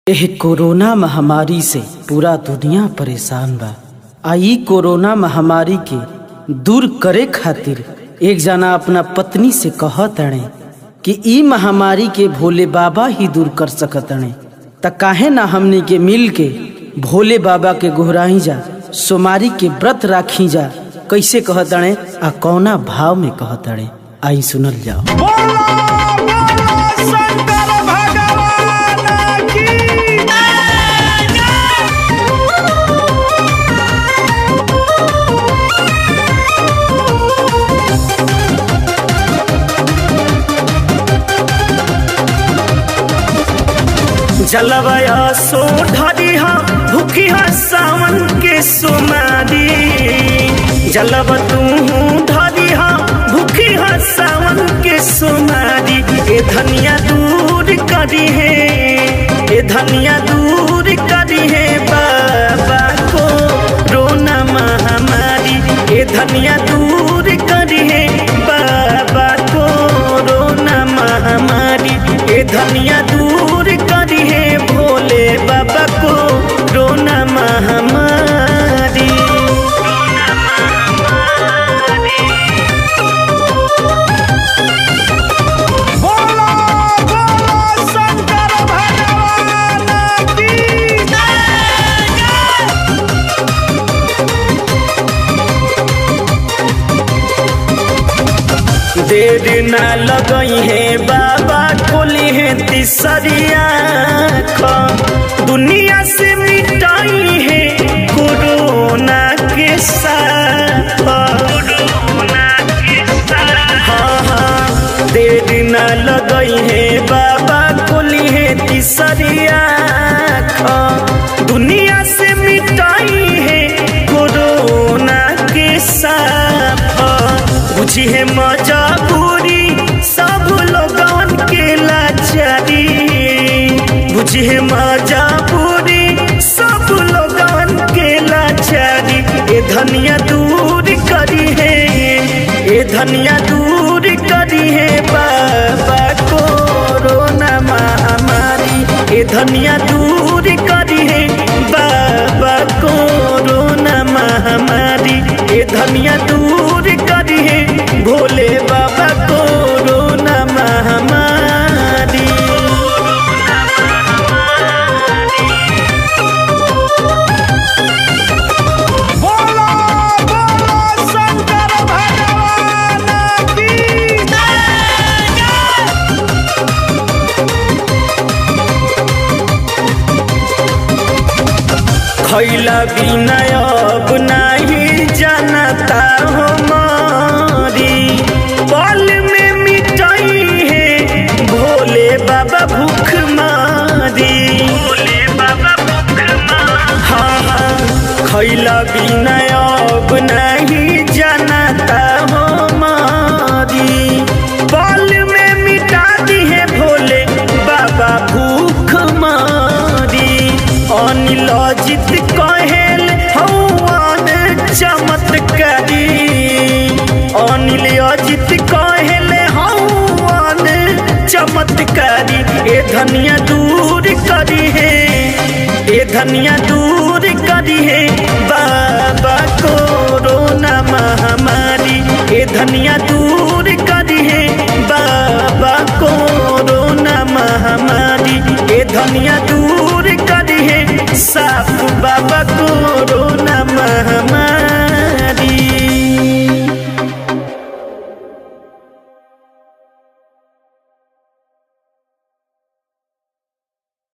एह कोरोना महामारी से पूरा दुनिया परेशान बा। आई कोरोना महामारी के दूर करे खातिर एक जना अपना पत्नी से कहत अड़े कि ई महामारी के भोले बाबा ही दूर कर सकत अड़े, त काहे ना हमनी के मिल के भोले बाबा के गोहराई जा, सोमारी के व्रत राखी जा। कैसे कहत अड़े आ कौना भाव में कहत अड़े, आई सुनल जाओ। जलवया सो ढरिहा भूखिया सावन के सोमारी, जलब तू ढरिहा भूखिया सावन के सोमारी। ए धनिया दूर करी है, ए धनिया दूर करी है बाबा को रोना महामारी। ए धनिया दूर करी है बाबा को रोना महामारी। ए धनिया दूर करी है भोले बाबा को रोना महामारी। बोलो बोलो शंकर भगवान की देर ना लगई है बाबा खोली है तीसरिया, दुनिया से मिटाई है कोरोना के साथ। हाँ, देर ना लगई है बाबा खोली है तीसरिया, दुनिया से मिटाई है कोरोना के साथ। बुझी है मजबूरी सब लोगन के लाचारी, बुझी है मजबूरी सब लोगन के लाचारी। ए धनिया दूर करी है, ए धनिया दूर करी है बाबा कोरोना महामारी। ए धनिया दूर करी है बाबा कोरोना महामारी। ए धनिया दूर करी है भोले बाबा कोरोना महामारी। बोलो बोलो शंकर भगवान की खैला बिना अब नहीं जानता हो मारी, पल में मिटाई है भोले बाबा भूख मारी। भोले बाबा भूख मारी। हाँ, खैला बिना अब नहीं जानता हो मारी, पल में मिटा दी है भोले बाबा भूख मारी। अनिल अजित कहेल हौवान चमत्कारी, अनिल अजित कहेल हौवान चमत्कारी। ए धनिया दूर करी है, ए धनिया दूर करी है बाबा कोरोना महामारी। ए धनिया दूर करी है बाबा कोरोना महामारी। ए धनिया दूर करी है साफ बाबा को